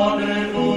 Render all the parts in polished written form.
哈利路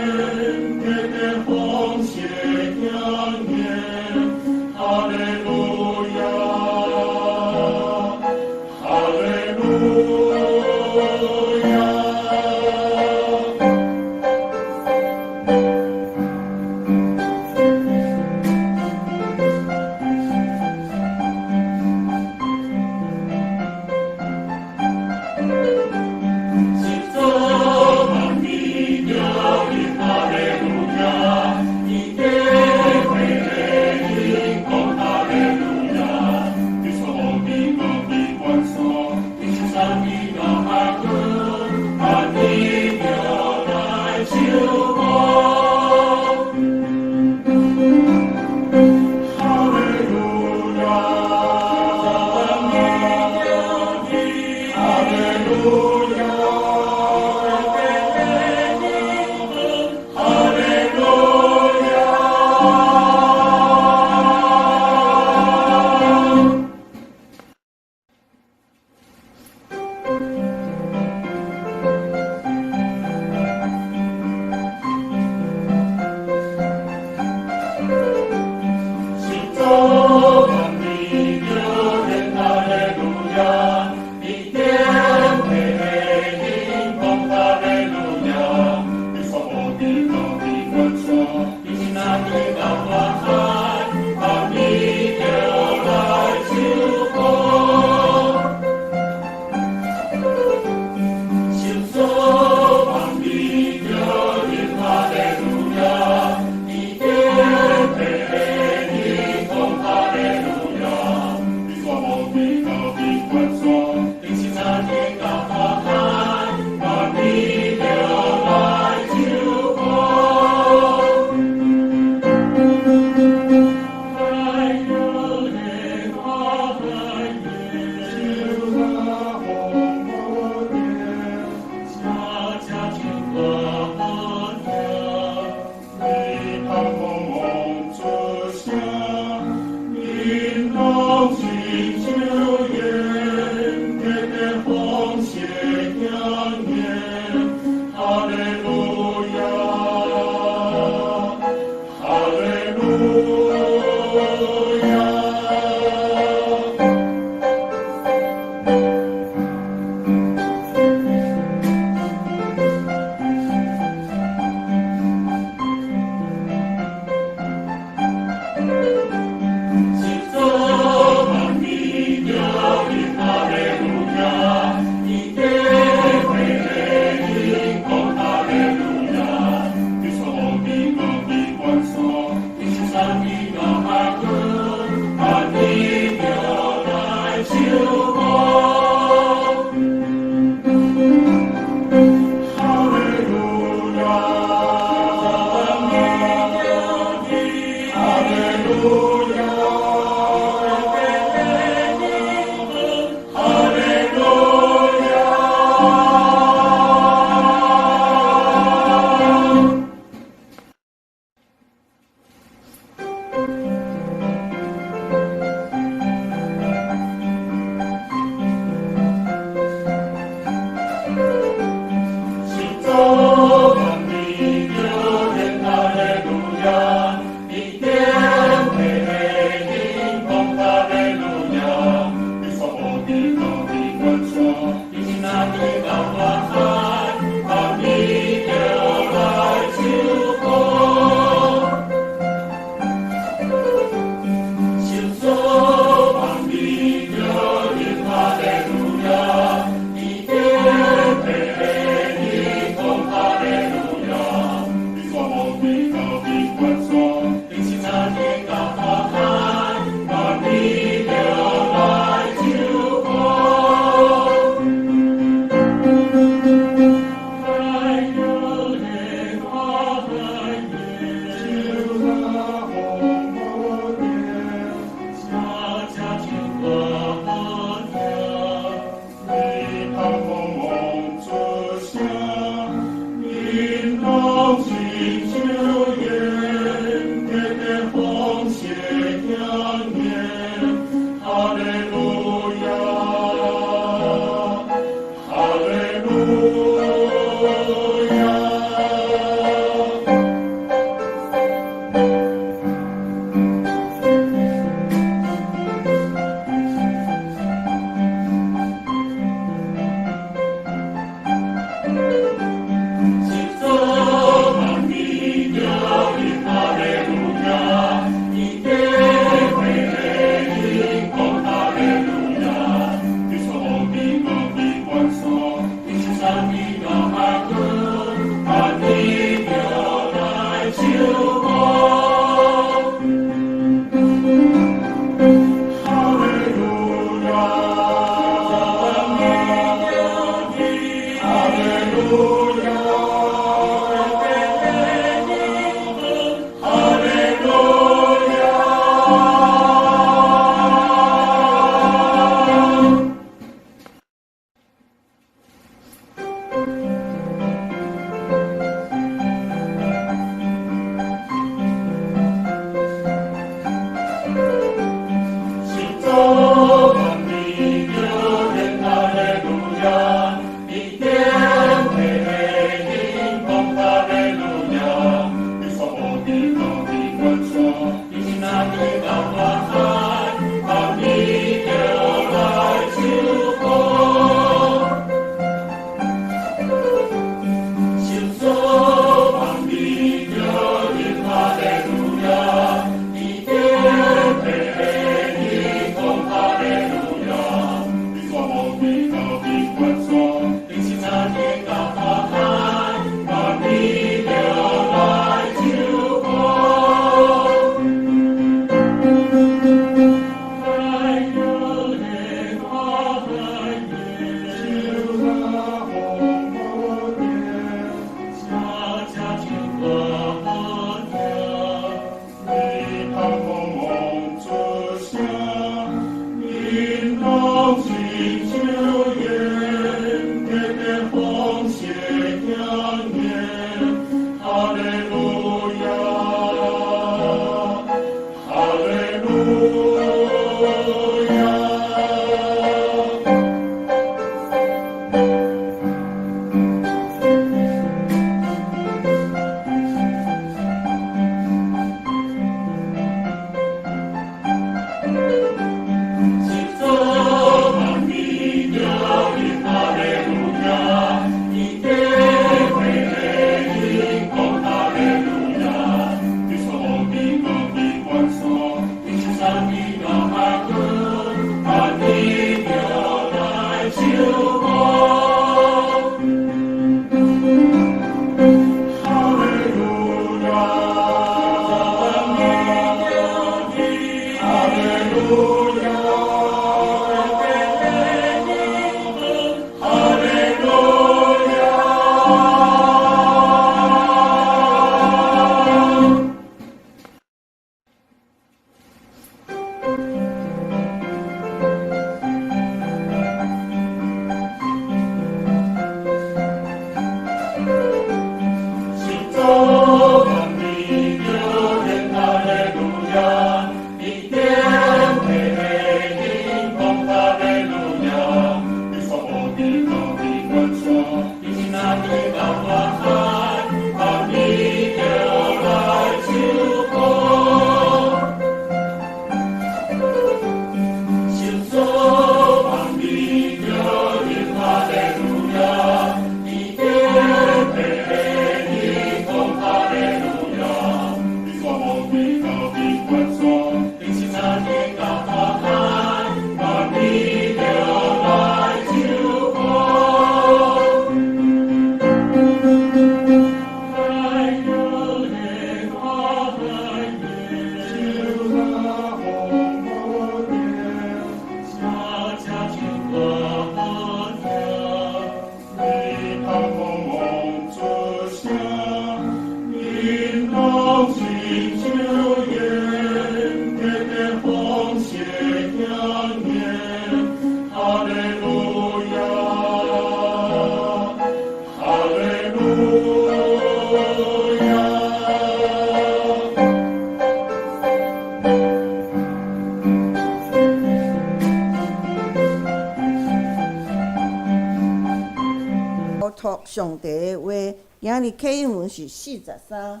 托上帝的话，今日启应文是43。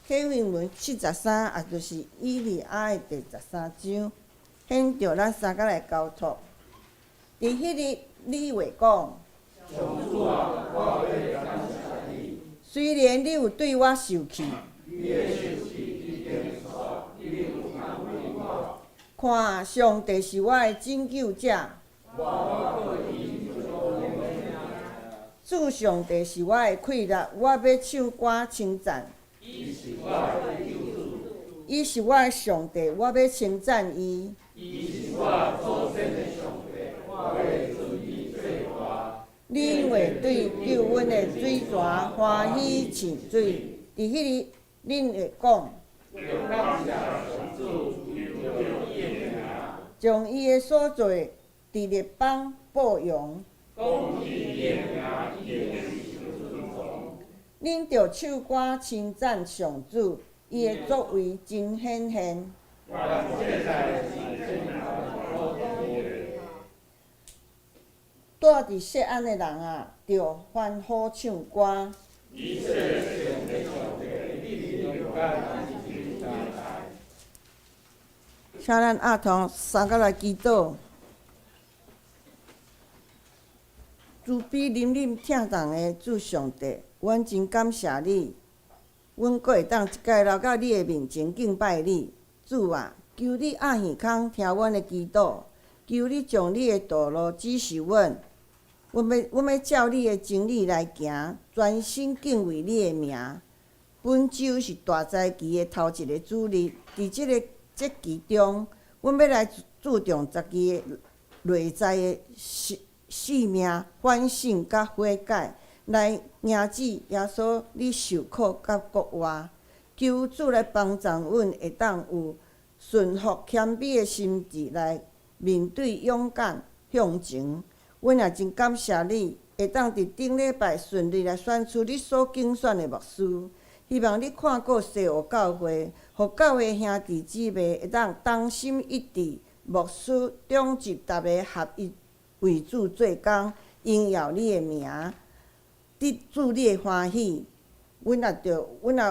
启应文43，也就是以利亚的第13章，显着咱三个来交托。伫迄日，你话讲：上主啊，我要感谢你。虽然你有对我受气，你的受气已经煞，你有安慰我。看上帝是我的拯救者，我可以做你的名。主上帝是我的快乐，我要唱歌称赞。伊是我的救主，伊是我的上帝，我要称赞伊。伊是我祖先的上帝，我要尊伊做大。恁会对救阮的水泉欢喜唱水，伫迄日，恁会讲：要感谢上主，有伊的名，将伊的所做伫列邦报扬。讲伊的名，伊会受尊重。恁着唱歌称赞上主，伊的作为真显现。我现在是正我的。住伫锡安的人啊，着欢呼唱歌。以色列上的上帝，你勇敢去大大。请咱阿同三个来祈祷。慈悲怜悯疼痛的主上帝，阮真感谢你，阮阁会当一届来到你的面前敬拜你。主啊，求你按耳孔听阮的祈祷，求你将你的道路指示阮。阮要照你的真理来行，专心敬畏你的名。本周是大灾期的头一个主日，伫即个节期中，阮要来注重家己的内在的性命、反省甲悔改，来迎接耶稣你受苦甲国活。求主来帮助阮，会当有顺服谦卑的心志来面对勇敢向前。阮也真感谢你，会当伫顶礼拜顺利来选出你所竞选的牧师。希望你看顾西湖教会，互教会兄弟姊妹会当同心一致，牧师忠直，逐个合一为主做工，荣耀你的名，得主你的欢喜。阮也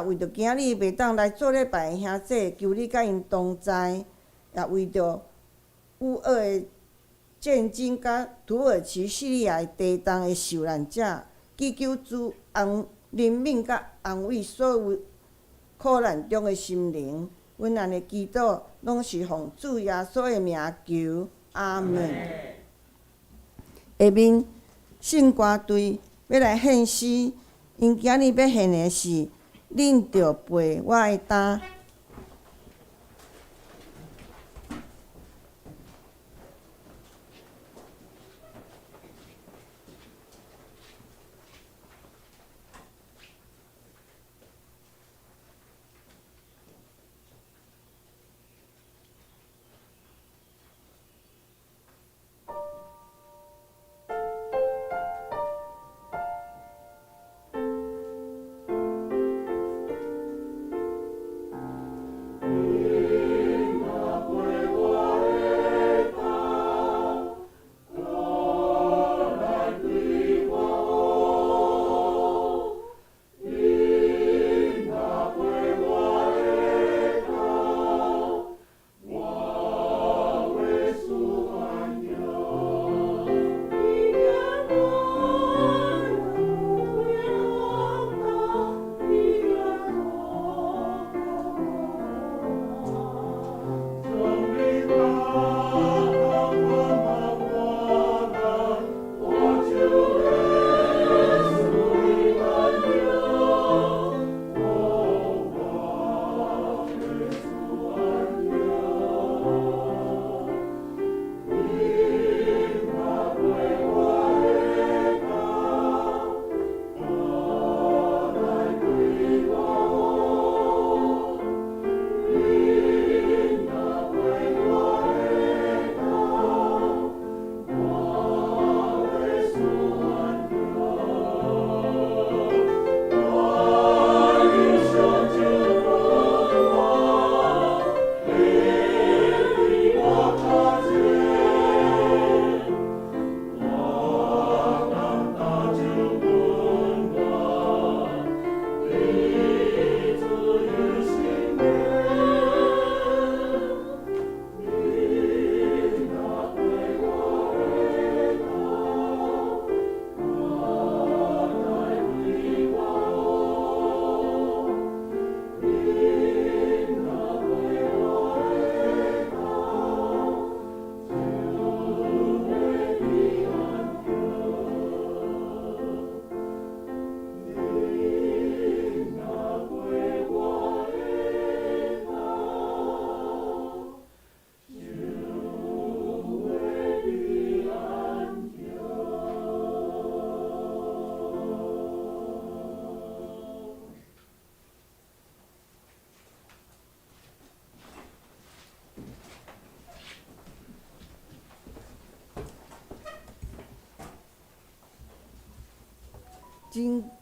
为着今日袂当来做礼拜的兄弟，求你甲因同在，也为着乌俄的战争甲土耳其叙利亚地动的受难者，祈求主怜悯甲安慰所有苦难中的心灵。阮安尼祈祷，拢是奉主耶稣的名求，阿门。下面圣歌队要来献诗，因今日要献的是恁着陪我的担。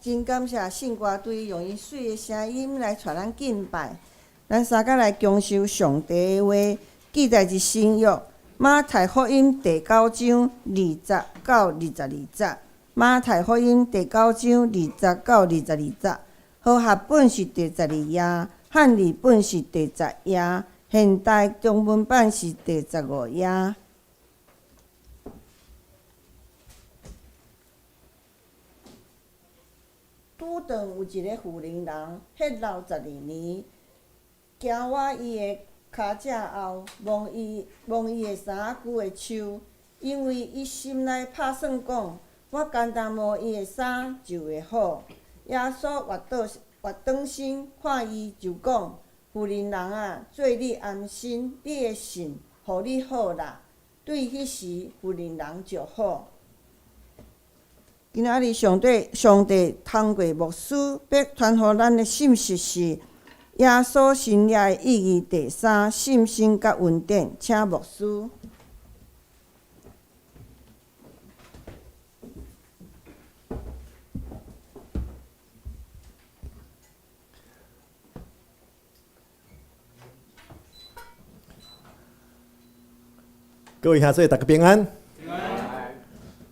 真感谢信歌队用伊水的声音来带咱敬拜，咱三甲来恭受上帝的话，记在一新约马太福音第9章20到22节。马太福音第9章20到22节，和合本是第12页，汉语本是第10页，现代中文版是第15页。拄顿有一个妇人人，迄老12年，行我伊的骹脊后，摸伊的衫具的手，因为伊心内打算讲，我简单摸伊的衫就会好。耶稣活转身看伊就讲：妇人人啊，做你安心，你的信互你好啦。对迄时，妇人人就好。今仔日上帝通过牧师要传予咱的信息是：耶稣生命的意义第3，信心甲恩典。请牧师。各位兄弟，大家平安。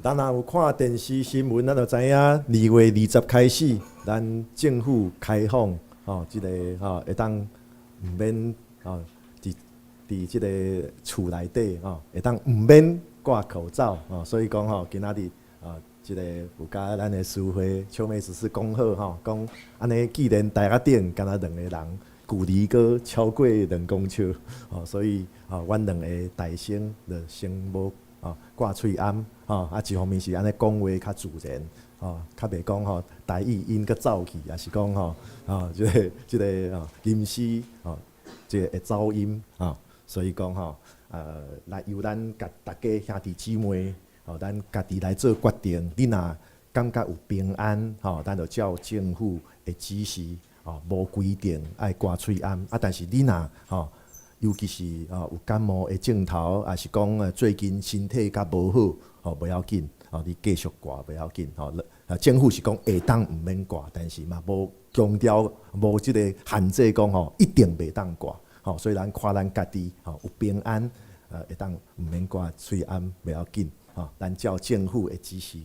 咱若有看电视新闻，咱就知影2月20开始，咱政府开放即个会当毋免伫即个厝内底会当毋免挂口罩所以讲今仔日即个有甲咱的师会邱妹只是讲好讲安尼，既然台甲顶敢若2个人，距离阁超过2公尺所以阮2个大声就先无挂喙罨一方面是安尼讲话较自然较袂讲台语音佮走去，也是讲即个吟诗即个会走音所以讲来由咱大家兄弟姊妹咱家己来做决定。你若感觉有平安咱就照政府的指示无规定爱挂喙罨但是你若尤其是有感冒的症头，也是讲最近身体较无好不要紧你继续挂不要紧政府是讲下当毋免挂，但是嘛无强调无即个限制讲一定袂当挂所以咱看咱家己有平安会当毋免挂喙罨不要紧咱照政府的指示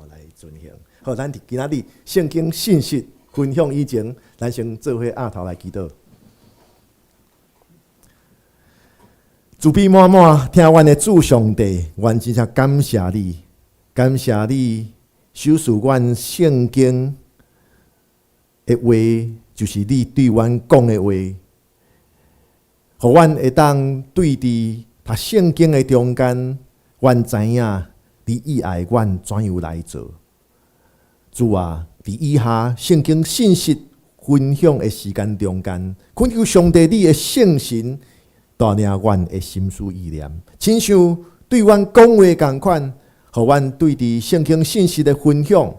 来遵行。好，咱今仔日圣经信息分享以前，咱先做伙额头来祈祷。慈悲满满，听阮的主上帝，阮真正感谢你，感谢你守护阮圣经的话，就是你对阮讲的话，互阮会当对伫读圣经的中间，阮知影你以爱阮怎样来做。主啊，伫以下圣经信息分享的时间中间，恳求上帝你的圣神带领阮的心思意念，亲像对阮讲话同款，互阮对伫圣经信息的分享，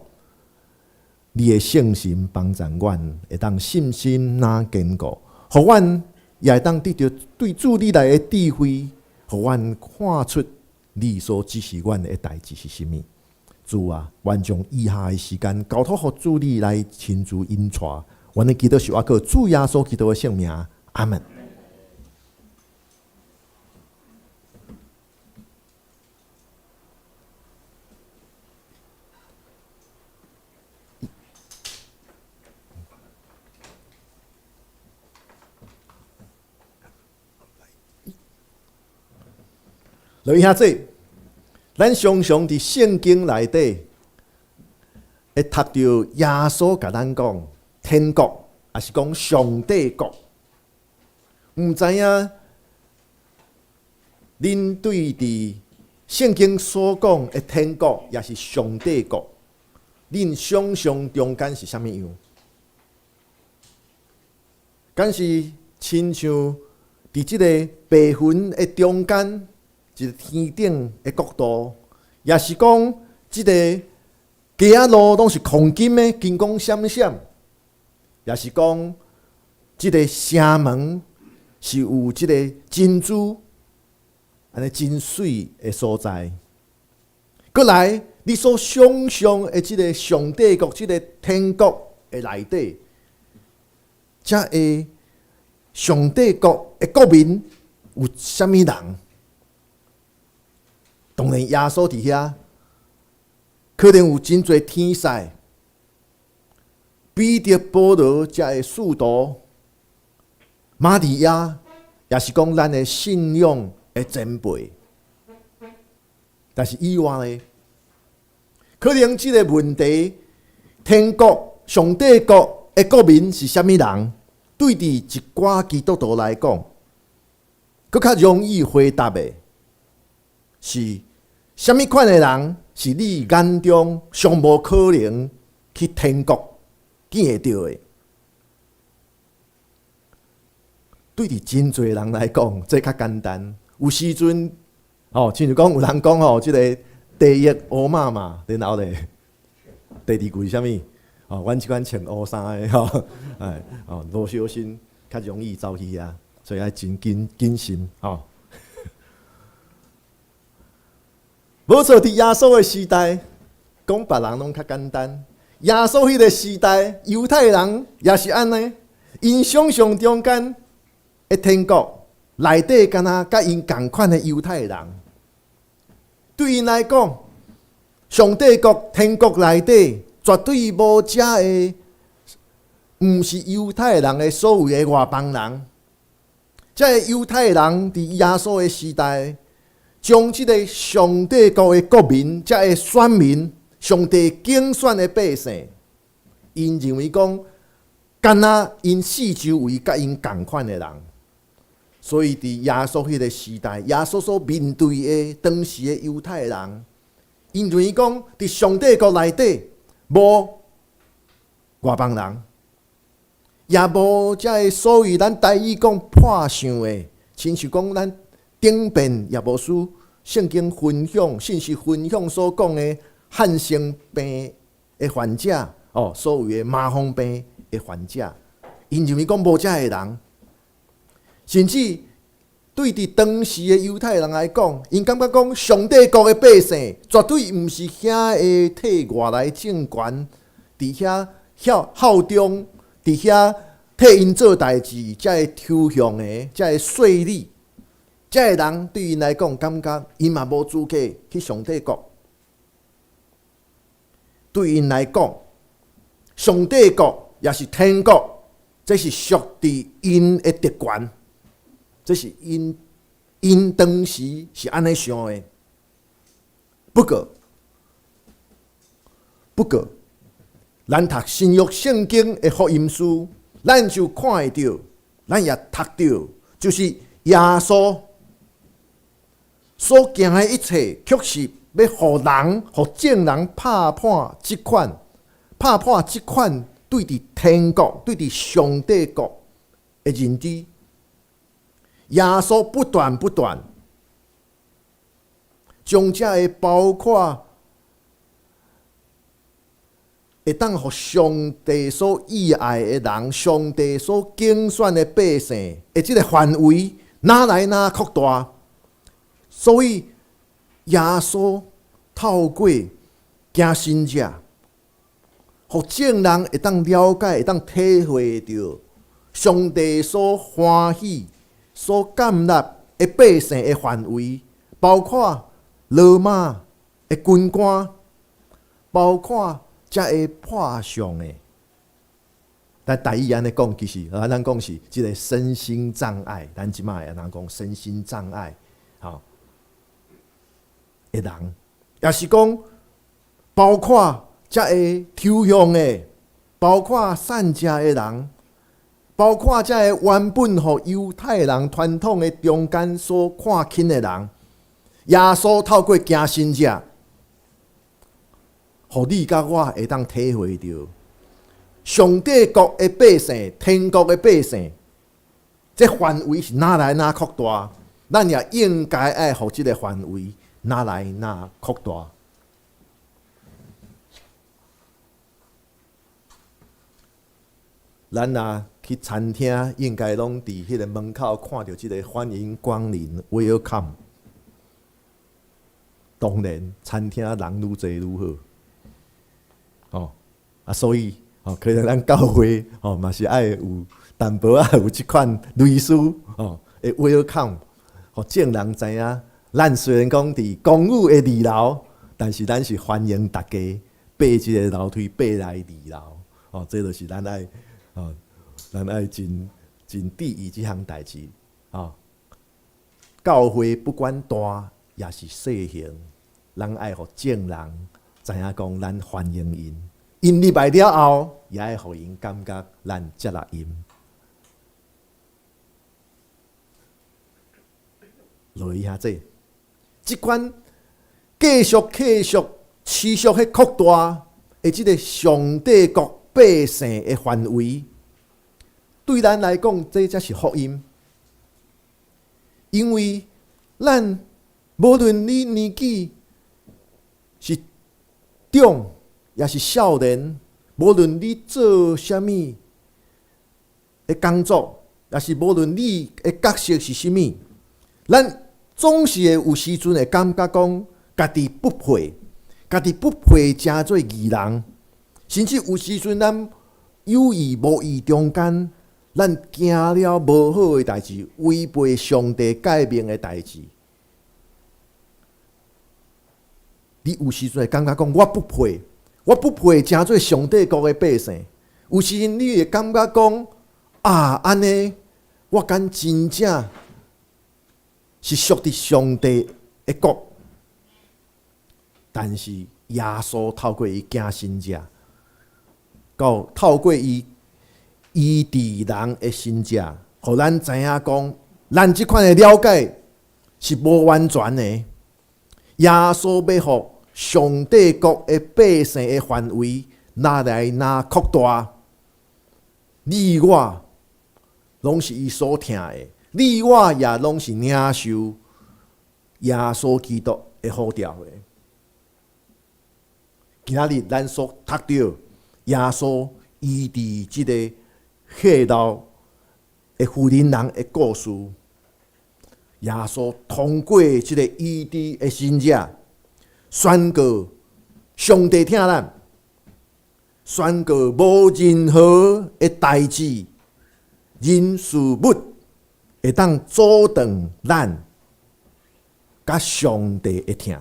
你的圣神帮助阮，会当信心哪坚固，互阮也会当得到对主你来的智慧，互阮看出你所指示阮的代志是甚物。主啊，阮将以下的时间交托予主你来亲自引带，阮的祈祷是我靠主耶稣基督的圣名，阿门。落去遐做，咱常常伫圣经内底会读到耶稣甲咱讲天国，也是讲上帝国。毋知影恁对伫圣经所讲的天国，也是上帝国，恁想象中间是啥物样？敢是亲像伫即个白云的中间？一个天顶的国度，也是讲即个街仔路拢是黄金的，金光闪闪；也是讲即个城门是有即个珍珠，安尼真水的所在。过来，你所想象的即个上帝国、即个天国的内底，遮个上帝国的国民有啥物人？当然，耶稣伫遐，可能有真侪天使，彼得、保罗遮个使徒，玛利亚，也是讲咱的信仰的前辈。但是以外呢，可能即个问题，天国、上帝国的国民是啥物人？对伫一寡基督徒来讲，佫较容易回答的。是啥物款的人是你眼中上无可能去天国见会到的？对伫真侪人来讲，这较简单。有时阵，亲像讲有人讲即个地狱乌妈妈，然后咧，第二句啥物？阮即款穿乌衫的无小心较容易走去啊，所以爱真谨慎无错，伫耶稣的时代，讲别人拢较简单。耶稣迄个时代，犹太人也是安尼。因想象中间的天国内底，敢若甲因共款的犹太人。对因来讲，上帝国、天国内底绝对无遮的，毋是犹太人的所有的外邦人。遮个犹太人伫耶稣的时代。将即个上帝国的国民，遮个选民，上帝竞选的百姓，因认为讲，敢若因四周围甲因共款的人，所以伫耶稣迄个时代，耶稣所面对的当时的犹太人，因认为讲，伫上帝国内底无外邦人，也无遮个所谓咱台语讲破相的，亲像讲咱顶边业务师圣经分享信息分享所讲的汉生病的患者，所谓的麻风病的患者，因认为讲无遮个人，甚至对伫当时的犹太人来讲，因感觉讲上帝国的百姓绝对毋是遐会替外来政权伫遐效忠，伫遐替因做代志，才会抽象的，才会税吏。这个人对因来讲，感觉因嘛无资格去上帝国。对因来讲，上帝国也是天国，这是属于因的特权，这是因当时是安尼想的。不过，咱读新约圣经的福音书，咱就看会到，咱也读到，就是耶稣所行的一切，确实要互人、互众人拍破即款对伫天国、对伫上帝国的认知。耶稣不断将这个包括会当互上帝所喜爱的人、上帝所拣选的百姓的即个范围哪来哪扩大。所以，耶稣透过行神者，互众人会当了解、会当体会到上帝所欢喜、所感纳的百姓的范围，包括罗马的军官，包括遮个破相的。但台语安尼讲，其实咱讲是即个身心障碍，咱即摆人讲身心障碍，的人，也是讲包括遮个抽象的，包括善食的人，包括遮个原本互犹太人传统的中间所看轻的人，耶稣透过行神者，互你甲我会当体会到上帝国的百姓、天国的百姓，这范围是哪来哪扩大，咱也应该爱互即个范围哪来哪扩大。咱若去餐厅，应该拢伫迄个门口看到即个欢迎光临 ，welcome。当然，餐厅人愈济愈好。所以可能咱教会嘛是爱有淡薄仔有即款类似的 welcome， 互众人知影。咱虽然讲伫公寓的二楼，但是咱是欢迎大家爬即个楼梯爬来二楼。这就是咱爱真注意即项代志。教会不管大也是细型，咱爱互众人知影讲咱欢迎因。因入来了后，也爱互因感觉咱接纳因。落去遐即款继续持续去扩大的即个上帝国百姓的范围，对咱来讲，这才是福音。因为咱无论你年纪是长也是少年，无论你做啥物的工作，也是无论你的角色是啥物，咱总是会有时阵会感觉讲家己不配，成做义人，甚至有时阵咱有意无意中间，咱行了无好的代志，违背上帝诫命的代志。你有时阵会感觉讲我不配成做上帝国的百姓。有时阵你会感觉讲安尼我敢真正是属于上帝的国。但是耶稣透过伊行神者，透过伊医治人的神者，互咱知影讲，咱即款的了解是无完全的。耶稣要互上帝国的百姓的范围拿来拿扩大，你我拢是伊所听的，你我也拢是领受耶稣基督的呼召的。今仔日咱所读到耶稣医治即个血流的妇人人的故事，耶稣通过即个医治的神者，宣告上帝听咱，宣告无任何的代志、人事物会当阻挡咱甲上帝的听。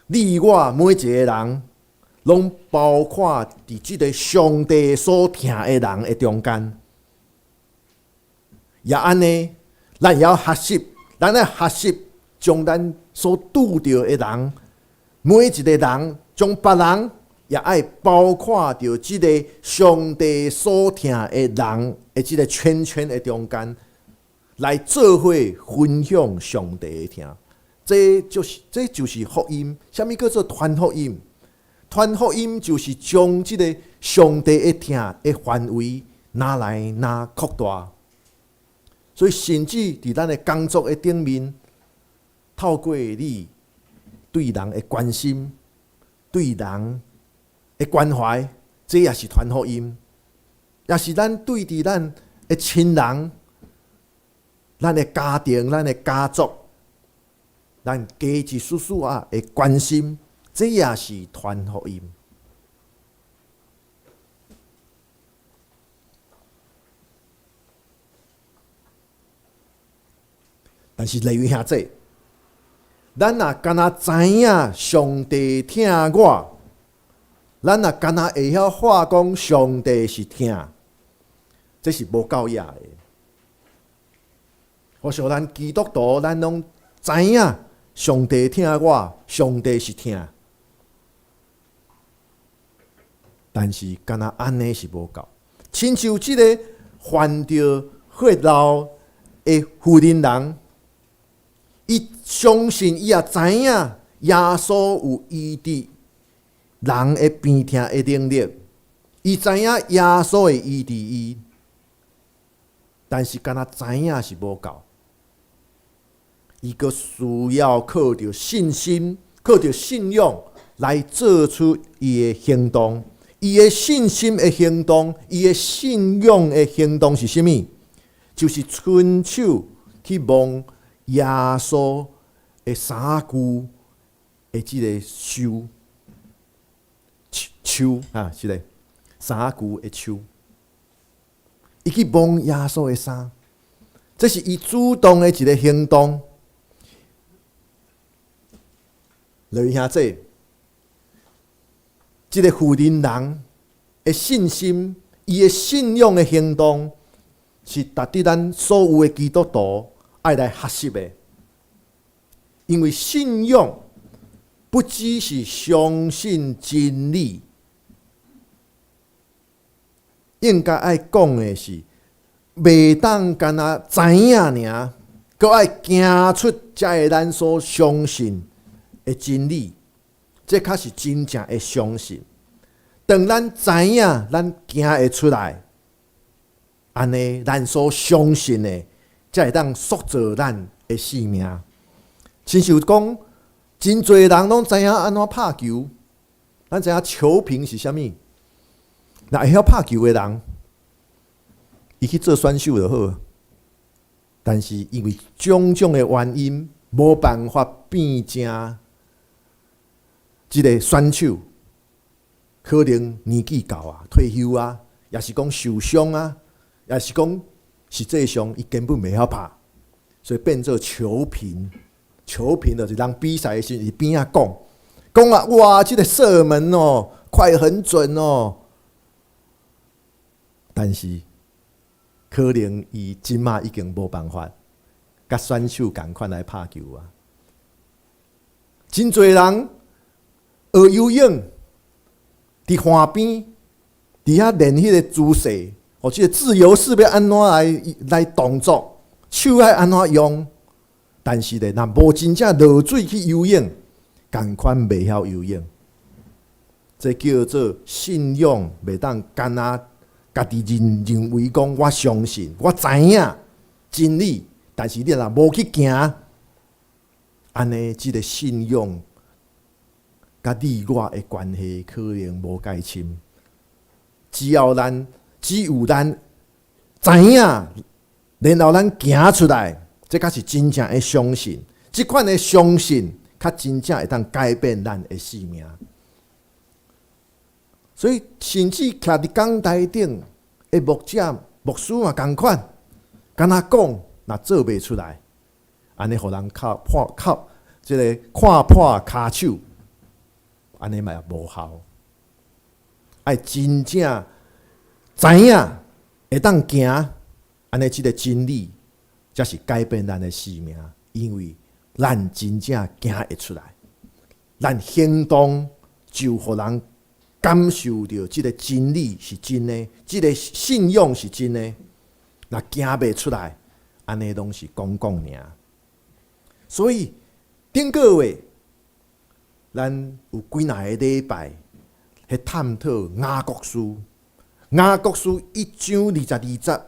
你我每一个人，拢包括伫即个上帝所听的人的中间。也安尼，咱也要学习，咱要学习将咱所拄着的人，每一个人，将别人也爱包括着即个上帝所听的人的即个圈圈的中间，来做伙分享上帝的听。这就是福音。什么叫做传福音？传福音就是将即个上帝的听的范围拿来拿扩大。所以，甚至伫咱的工作的顶面，透过你对人的关心、对人的关怀，这也是传福音，也是咱对伫咱的亲人、咱的家庭、咱的家族。咱家一丝丝啊的关心，这也是传福音。但是例如兄弟，咱若敢若知影上帝听我，咱若敢若会晓话讲上帝是听，这是无够野的。我想咱基督徒，咱拢知影。上帝听我，上帝是听，但是敢若安尼是无够。亲像即个患着血流的妇人人，伊相信伊也知影耶稣有医治人的病痛的能力，伊知影耶稣会医治伊，但是敢若知影是无够。伊阁需要靠着信心、靠着信仰来做出伊的行动。伊的信心的行动，伊的信仰的行动是啥物？就是伸手去摸耶稣的衫躯的即个手啊，是嘞，衫躯的手。伊去摸耶稣的衫，这是伊主动的一个行动。类兄弟，这个妇人人的信心，伊的信仰的行动，是值得咱所有的基督徒爱来学习的。因为信仰不只是相信真理，应该爱讲的是，袂当干那知影尔，阁爱行出才会咱所相信的真理，这才是真正的相信。当咱知影，咱行会出来，安尼咱所相信的，才会当塑造咱的生命。亲像讲，真侪人拢知影安怎拍球，咱知影球评是啥物。若会晓拍球的人，伊去做选手就好。但是因为种种的原因，无办法变成即个选手，可能年纪到啊，退休啊，也是讲受伤啊，也是讲实际上伊根本袂晓拍，所以变做球评。球评就是人比赛的时候，伊边仔讲啊，哇，这个射门哦，快很准哦。但是可能伊即马已经无办法，甲选手共款来拍球啊。真侪人学游泳，伫岸边，伫遐练迄个姿势，或即个自由式要安怎来动作，手要安怎用。但是咧，若无真正落水去游泳，共款袂晓游泳。这叫做信仰，袂当干那家己认为讲我相信，我知影真理，但是你若无去行，安尼即个信仰，甲你我的关系可能无介深。只有咱知影，然后咱行出来，这才是真正的相信。即款的相信，较真正会当改变咱的生命。所以，甚至徛伫讲台顶的牧者、牧师嘛共款，敢若讲，若做袂出来，安尼互人看破骹手，安尼嘛也无效。爱真正知影会当行，安尼即个真理，才是改变咱的生命。因为咱真正行会出来，咱行动就互人感受到即个真理是真的，即个信仰是真的。若行袂出来，安尼拢是讲尔。所以顶个月，咱有几若个礼拜去探讨雅各书。雅各书1章22节，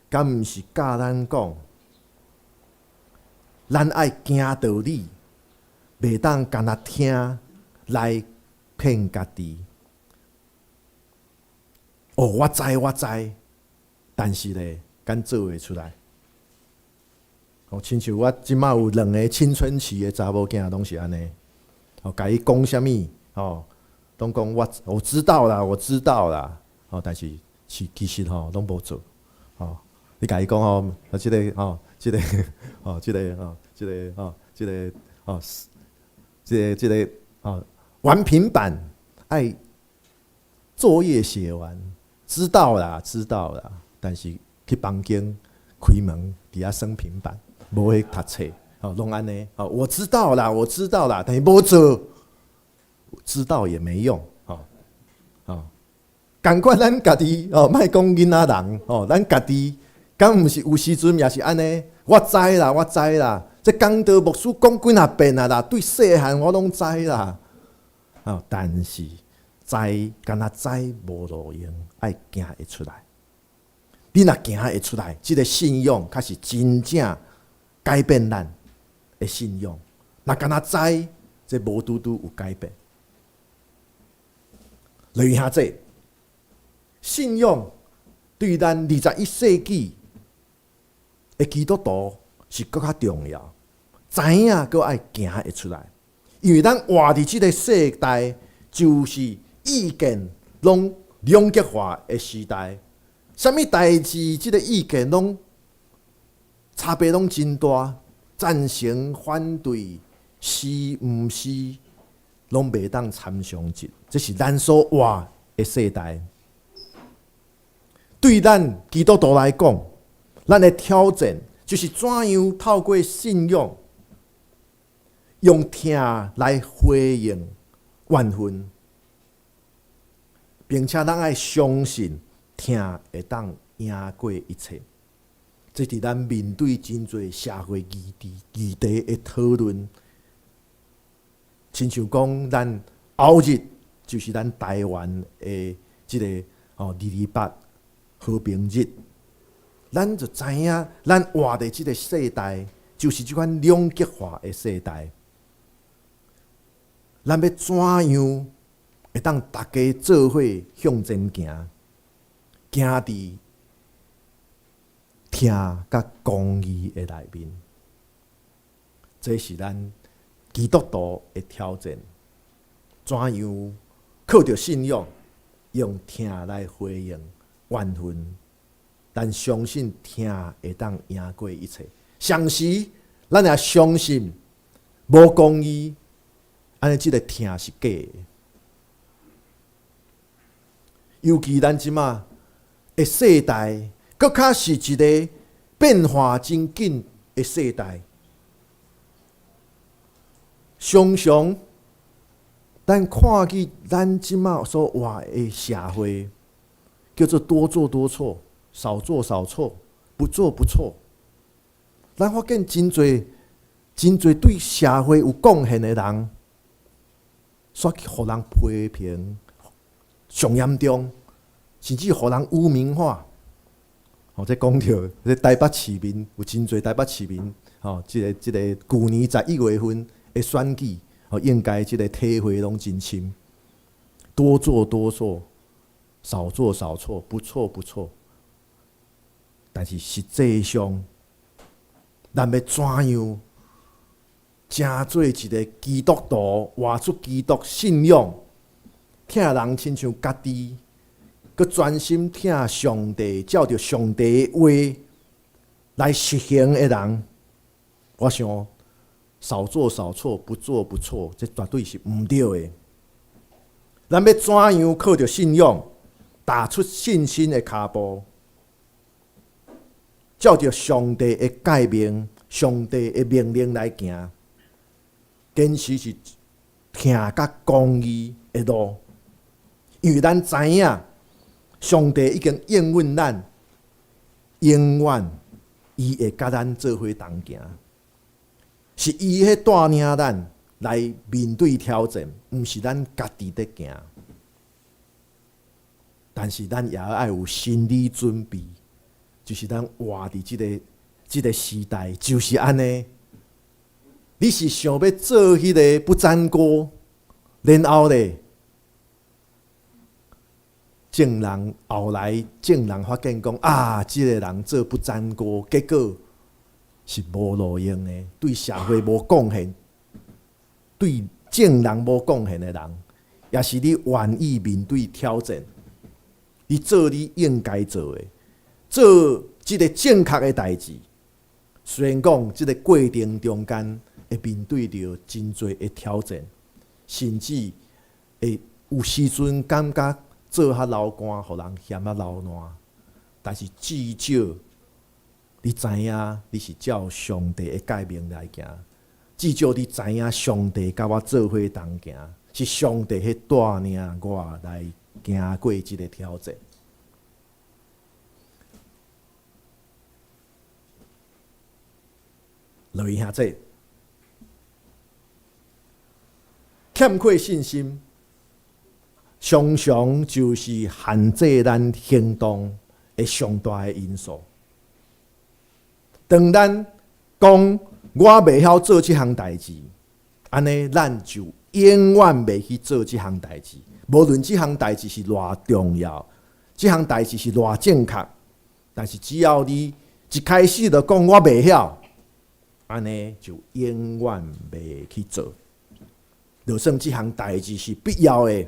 敢毋是教咱讲，咱爱行道理，袂当干那听来骗家己。哦，我知，但是咧，敢做袂出来。哦，亲像我即马有2个青春期的查某囝，拢是安尼。哦，甲伊讲啥物？哦。拢讲我知道啦，但是其实拢无做，你甲伊讲即个玩平板，爱作业写完，知道啦，但是去房间开门伫遐耍平板，无去读册，拢安尼，我知道啦，但是无做。知道也没用，赶快咱家己莫讲囡仔人，咱家己敢毋是有时阵也是安尼？我知啦，这讲道牧师讲几若遍啊啦，对细汉我拢知啦，但是知敢若知无路用，爱行会出来。你若行会出来，即个信仰才是真正改变咱的信仰。若敢若知，这无拄拄有改变。类兄弟，信仰对咱21世纪的基督徒是更较重要。知影佫爱行会出来，因为咱活伫即个世代，就是意见拢两极化的时代。啥物代志，即个意见拢差别拢真大，赞成、反对、是毋是？拢袂当参详一，这是咱所活的世代。对咱基督徒来讲，咱的挑战就是怎样透过信仰，用听来回应怨恨，并且咱爱相信听会当赢过一切。这是咱面对真侪社会议题的讨论。亲像讲，咱后日就是咱台湾的即个228和平日，咱就知影，咱活的即个世代，就是即款两极化的世代。咱要怎样会当大家做伙向前行，行伫听甲公义的内面，这是咱基督徒的挑战，怎样靠着信仰，用听来回应怨恨？咱相信听会当赢过一切。相时，咱也相信无公义，安尼即个听是假的。尤其咱即马的世代，搁较是一个变化真紧的世代。常常，咱看见咱即马所活的社会，叫做多做多错，少做少错，不做不错。咱发现真侪对社会有贡献的人，煞去互人批评，上严重，甚至互人污名化。这讲到这台北市民有真侪台北市民，即个去年11月份的选举，应该即个体会拢真深。多做多错，少做少错，不错不错。但是实际上，咱要怎样真做一个基督徒，活出基督信仰，听人亲像家己，佮专心听上帝，照着上帝的话来实行的人，我想少做少错，不做不错，这绝对是毋对的。咱要怎样靠着信仰，踏出信心的脚步，照着上帝的诫命、上帝的命令来行，坚持是行甲公义的路。因为咱知影，上帝已经应允咱，永远伊会甲咱做伙同行，是伊迄带领咱来面对挑战，毋是咱家己在行。但是咱也要有心理准备，就是咱活伫即个时代，就是安尼。你是想要做迄个不沾锅，然后咧，证人后来证人发现讲啊，即个人做不沾锅，结果是无路用的，对社会无贡献。对正人无贡献的人，也是你愿意面对挑战，你做你应该做的，做即个正确的代志。虽然讲即个过程中间会面对着真侪的挑战，甚至会有时阵感觉做较流汗，互人嫌较流烂，但是至少你知影你是照上帝的诫命来行。至少你知影，上帝甲我做伙同行，是上帝迄带领我来行过即个挑战。落去兄弟，欠缺信心，常常就是限制咱行动的上大的因素。当咱讲我袂晓做即项代志，安尼咱就永远袂去做即项代志。无论即项代志是偌重要，即项代志是偌正确，但是只要你一开始就讲我袂晓，安尼就永远袂去做。就算即项代志是必要的，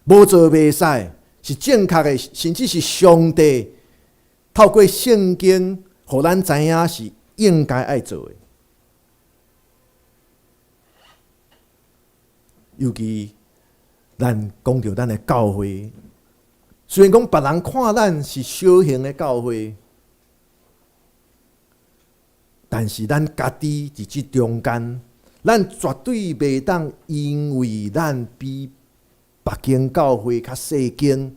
无做袂使，是正确的，甚至是上帝透过圣经，互咱知影是应该爱做的。尤其咱讲到咱的教会，虽然讲别人看咱是小型的教会，但是咱家己伫即中间，咱绝对袂当因为咱比别间教会较细间，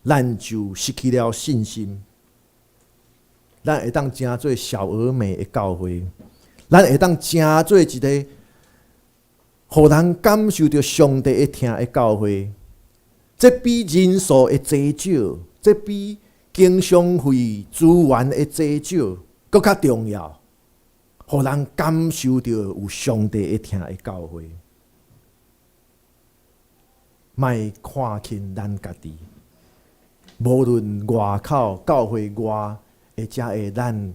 咱就失去了信心。咱会当成做小而美的教会，咱会当成做一个互人感受到上帝的听的教会，这比人数的增少，这比经常费资源的增少，更较重要。互人感受到有上帝的听的教会，莫看轻咱家己。无论外口教会外，或者会咱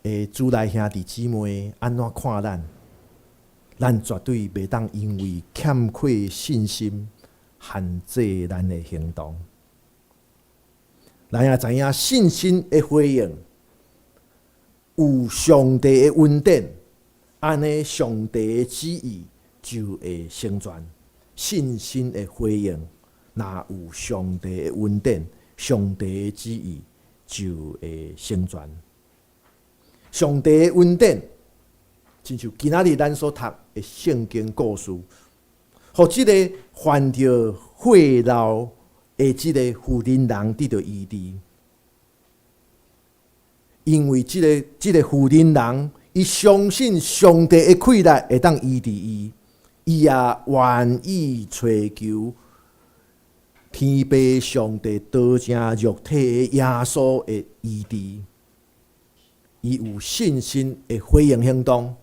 的主内兄弟姊妹安怎看咱？咱绝对袂当因为欠缺信心，限制咱的行动。咱也知影信心的回应，有上帝的恩典，安尼上帝的旨意就会成全。信心的回应，若有上帝的恩典，上帝的旨意就会成全。上帝的恩典，亲像今仔日咱所读的圣经故事，互即个患着血漏的即个妇人人得到医治。因为即个妇人人，伊相信上帝的气力会当医治伊，伊也愿意找求天父上帝道成肉体的耶稣的医治，伊有信心的回应行动，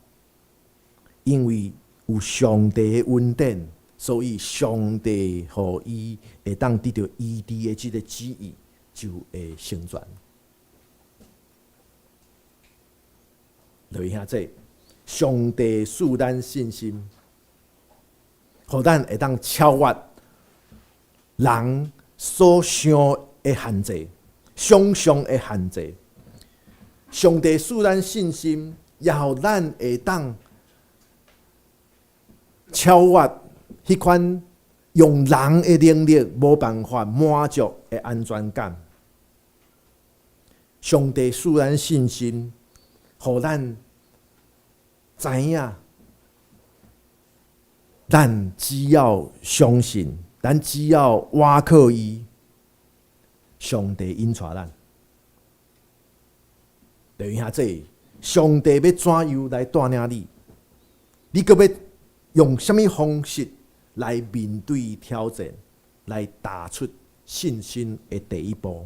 因为有上帝的恩典，所以上帝互伊会当得到医治的这个旨意就会成全。留意下这，上帝赐咱信心，互咱会当超越人所想的限制、想象的限制。上帝赐咱信心，也互咱会当超越迄款用人的能力无办法满足的安全感。上帝赐咱信心，互咱知影，咱只要相信，咱只要倚靠伊，上帝引带咱。留意下这，上帝要怎样来带领你？你搁要用什么方式来面对挑战，来踏出信心的第一步？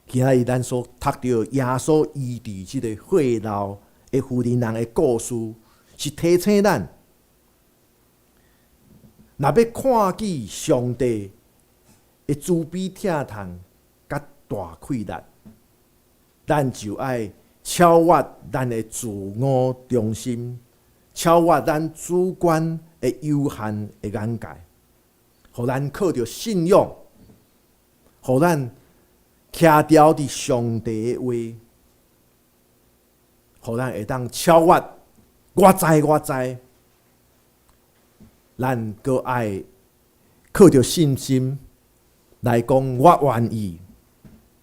今仔日咱所读到耶稣医治这个血流的妇人人的故事，是提醒咱，若要看见上帝的慈悲疼痛甲大气力，咱就要超越咱的自我中心，超越咱主观的有限的眼界，互咱靠着信仰，互咱徛牢伫上帝的话，互咱会当超越我知，咱搁爱靠着信心来讲，我愿意。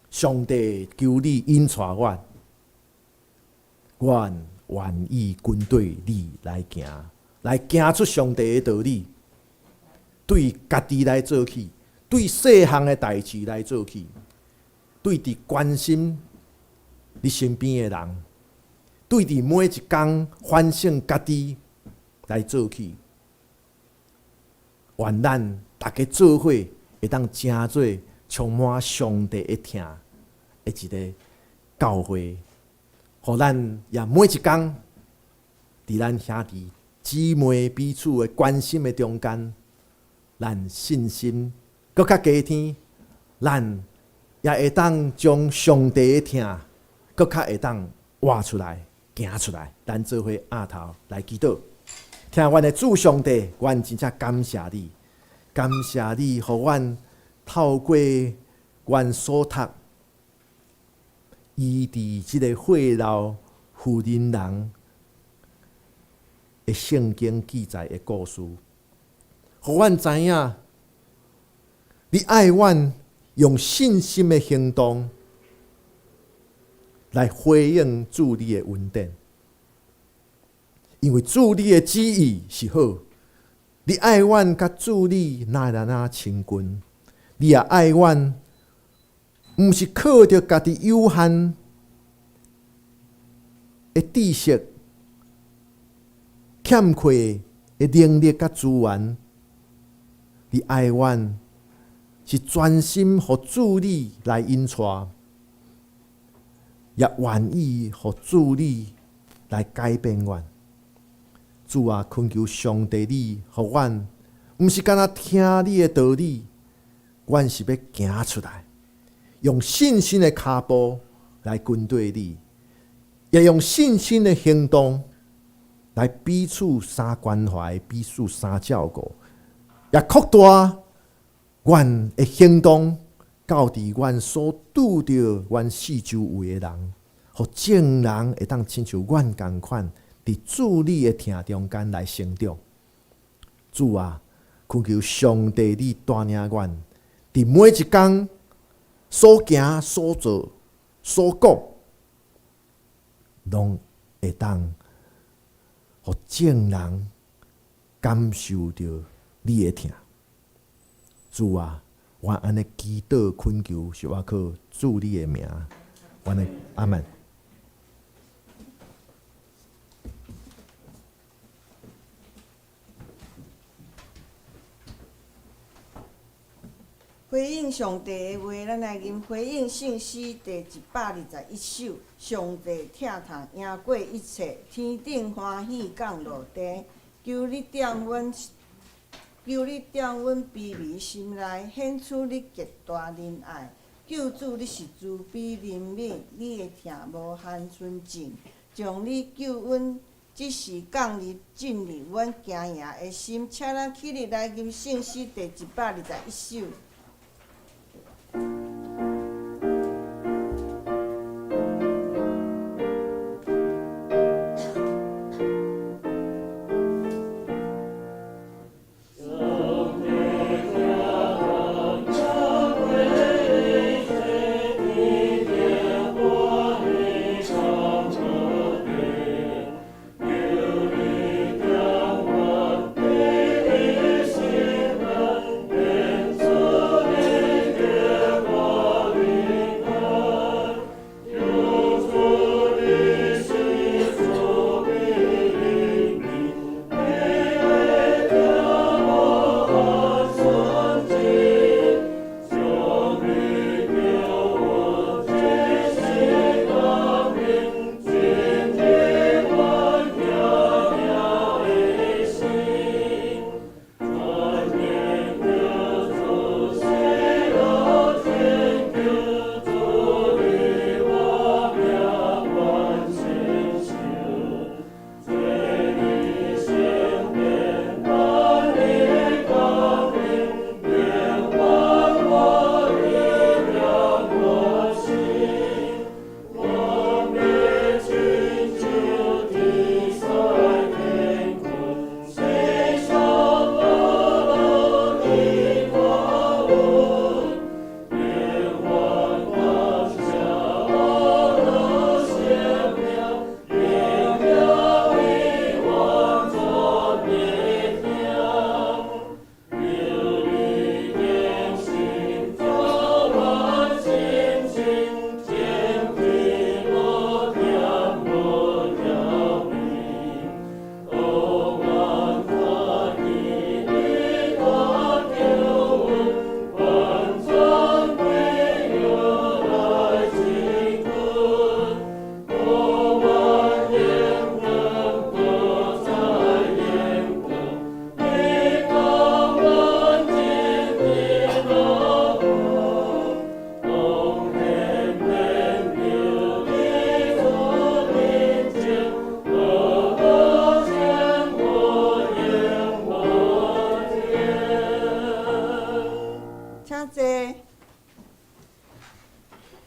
上帝求你引带我愿意跟对你来行出上帝的道理，对家己来做起，对细项的代志来做起，对伫关心你身边的人，对伫每一天反省家己来做起，愿咱大家做伙会当成做充满上帝的疼的一个教会，互咱也每一天伫咱兄弟姊妹彼此的关心的中间，咱信心搁较加添，咱也会当将上帝的疼搁较会当活出来、行出来。咱做伙额头来祈祷，听阮的主上帝，阮真正感谢你，感谢你，互阮透过阮所读医治即个血流妇人人的圣经记载的故事，互阮知影，你爱阮用信心的行动来回应主你的恩典，因为主你的旨意是好，你爱阮甲主你那亲近，你也爱阮，毋是靠着家己有限的知识、欠缺的能力甲资源，你爱阮是专心互主你来引带，也愿意互主你来改变阮。主啊，恳求上帝你互阮，毋是干那听你的道理，阮是要行出来，用信心的脚步来跟对你，也用信心的行动来彼此相关怀、彼此相照顾，也扩大阮的行动到伫阮所拄着阮四周围的人，互众人会当亲像阮同款，伫主你的疼中间来成长。主啊，恳求上帝你带领阮，伫每一天所行所做所讲，拢会当互众人感受到你的疼。主啊，我安尼祈祷恳求，是我靠主你的名，我安尼阿门。回应上帝的话，咱来吟回应信息第121首。上帝疼痛赢过一切，天顶欢喜降落地。求你点阮卑微心内，显出你极大仁爱。救主，你是慈悲怜悯，你的疼无限纯净，将你救恩即时降入进入阮惊惶的心。请咱起立来吟圣诗第121首。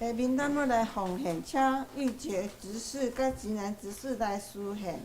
下面咱要来奉献，请玉洁执事甲吉南执事来施献。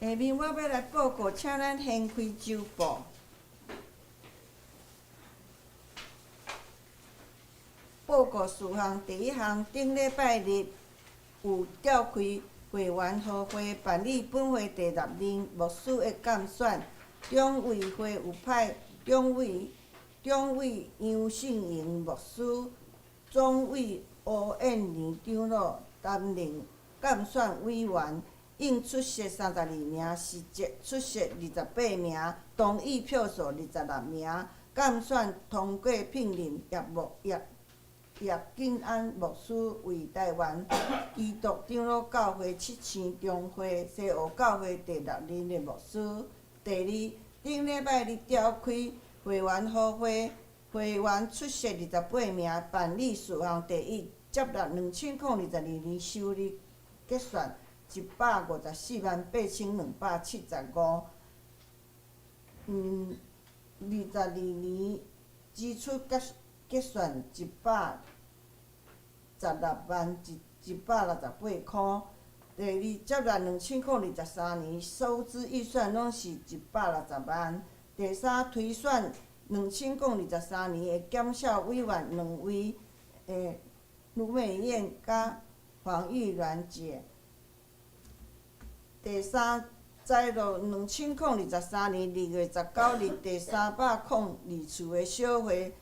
下面我要来报告，请咱掀开周报。报告事项第一项，顶礼拜日有召开会员好会，办理本会第6任牧师的监选。中委会有派中委杨信营牧师总委吴燕年长老担任监选委员，应出席32名，实际出席28名，同意票数26名。监选通过聘任叶景安牧师为台湾基督长老教会七星中会西湖教会第6任的牧师。第二，顶礼拜日召开会员好会，会员出席28名，办理事项第一，接纳2022年收入结算1548275。22年支出结算1161168块。第二，接纳2022-23年收支预算拢是160万。第三，推选2022-23年的检校委员2位，卢美燕甲黄玉兰姐。第三，载入2022-23年2月19日第302次的小会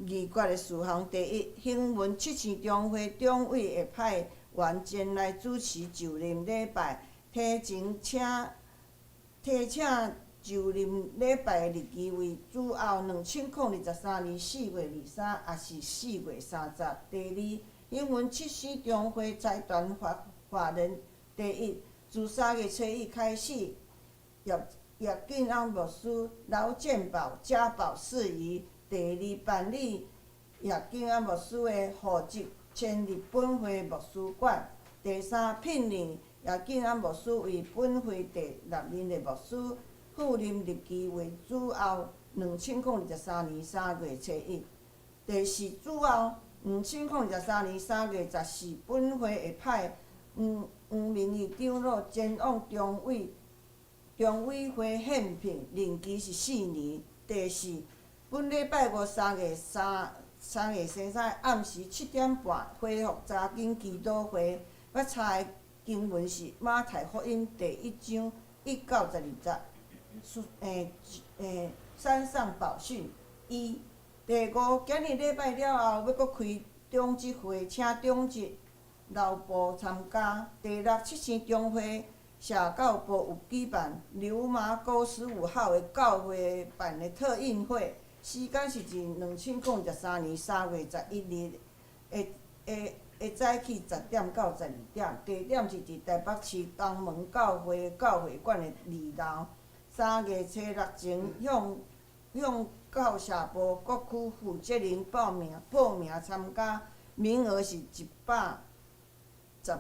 议决的事项第一，兴文七星中会总委会派员前来主持就任礼拜，提请就任礼拜的日期为主后2022-23年4月23也是4月30。第二，兴文七星中会财团法人第一，自3月初1开始，叶景安牧师劳健保家保事宜。第二，办理叶景安牧师的户籍迁入本会牧师馆。第三，聘任叶景安牧师为本会第6任的牧师，赴任日期为主后2022-23年3月初1。第四，主后2022-23年3月14，本会会派黄明义长老前往中委会献聘，任期是4年。第四，本礼拜五3月生暗时7点半恢复查经祈祷会。要查的经文是《马太福音》第1章1到12节，山上宝训1。第五，今日礼拜了后，要搁开中职会，请中职老部参加。第六，七星中会社教部有举办流麻沟15号的教会办的特映会，时间是自2023年3月11日的早起10点到12点，地点是伫台北市东门教会馆的2楼。3月初6前向教社部各区负责人报名参加，名额是110个。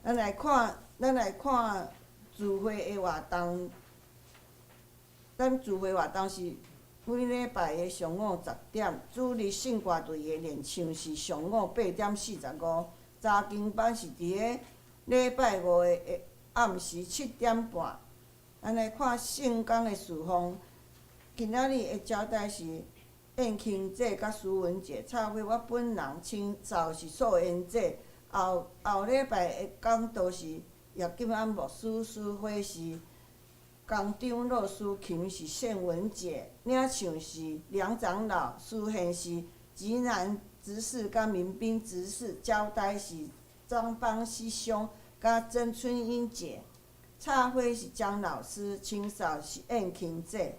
咱来看聚会的活动。咱聚会活动是每礼拜的上午10点，主日圣歌队的练唱是上午8点45，查经班是伫个礼拜五的暗时7点半。咱来看圣工的事项，今仔日的招待是燕庆姐甲苏文姐，插花我本人清扫是素颜姐。后礼拜的讲道是叶金安牧师，书花是江长老，司琴是宪文姐，领唱是梁长老，司献是吉南执事甲民兵执事，招待是张邦师兄甲曾春英姐，插花是张老师，清扫是燕庆姐。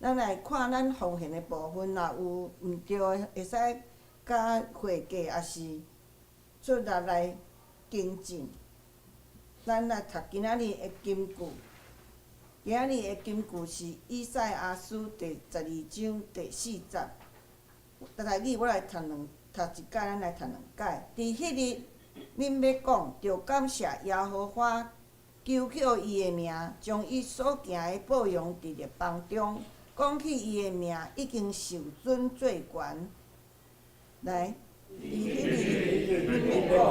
咱来看咱奉献的部分，若有毋对的，会使甲会计也是出力来更正。咱来读今仔日的金句。今仔日的金句是以赛亚书第12章第4节。台语我来读一届，咱来读2届。伫迄日，恁要讲，着感谢耶和华，求伊的名，将伊所行的报扬伫列邦中。讲起伊的名，已经受尊最悬。来，伫迄日，恁要讲，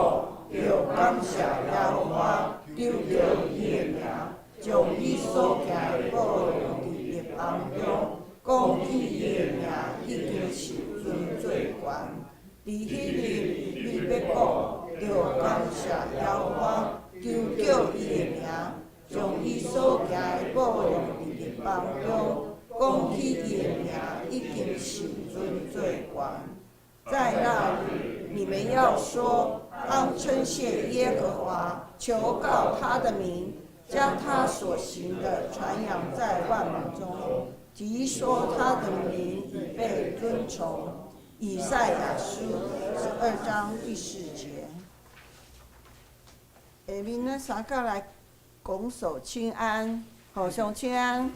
着感谢耶和华，求伊的名。将伊所行的报扬伫列邦中，讲起伊的名，已经受尊最悬。伫迄日，你要讲，着感谢耶和华，求伊的名，将伊所行的报扬伫列邦中，讲起伊的名，已经受尊最悬。在那里，你们要说，当称谢耶和华，求告他的名，将他所行的传扬在万民中，提说他的名已被尊崇。以赛亚书12章第4节。下面呢，三个来拱手请安，互相请安，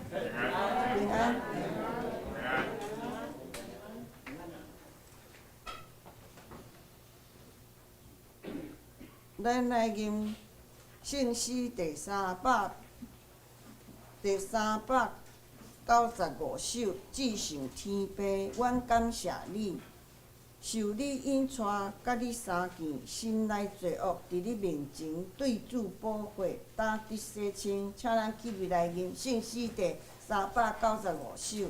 平安。咱来念圣诗第395首，至上天父，阮感谢你，受你引带，甲你相见，心内罪恶，伫你面前对主保护，打得洗清。请咱起立来念圣诗第395首。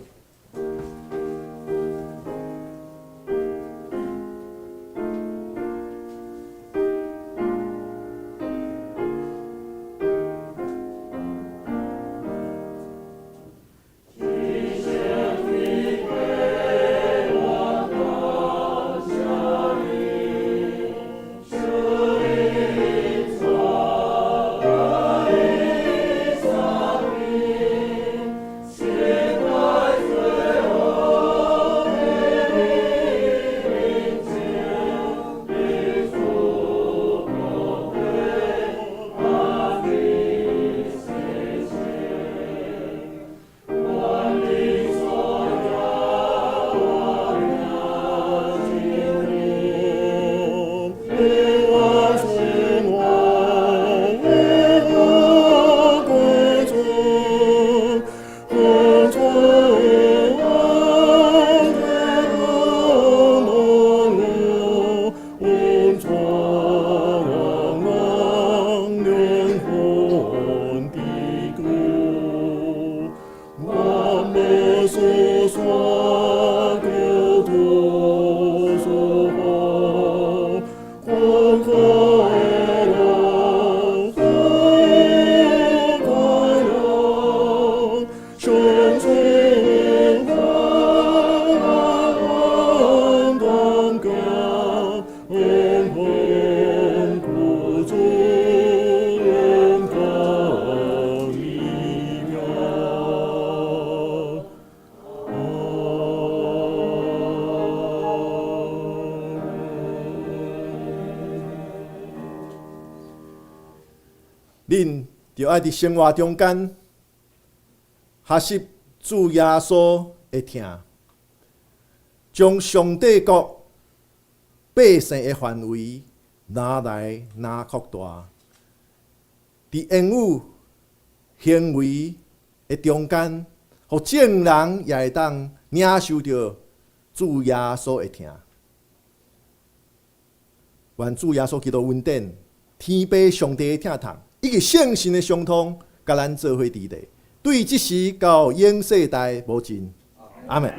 恁就爱伫生活中间学习主耶稣的听，将上帝国百姓的范围拿来拿扩大，伫言语行为的中间，互众人也会当领受到主耶稣的听。愿主耶稣基督恩典、天父上帝的听堂，以及圣神的相通，甲咱做伙伫咧，对即时到永世代无尽。阿门。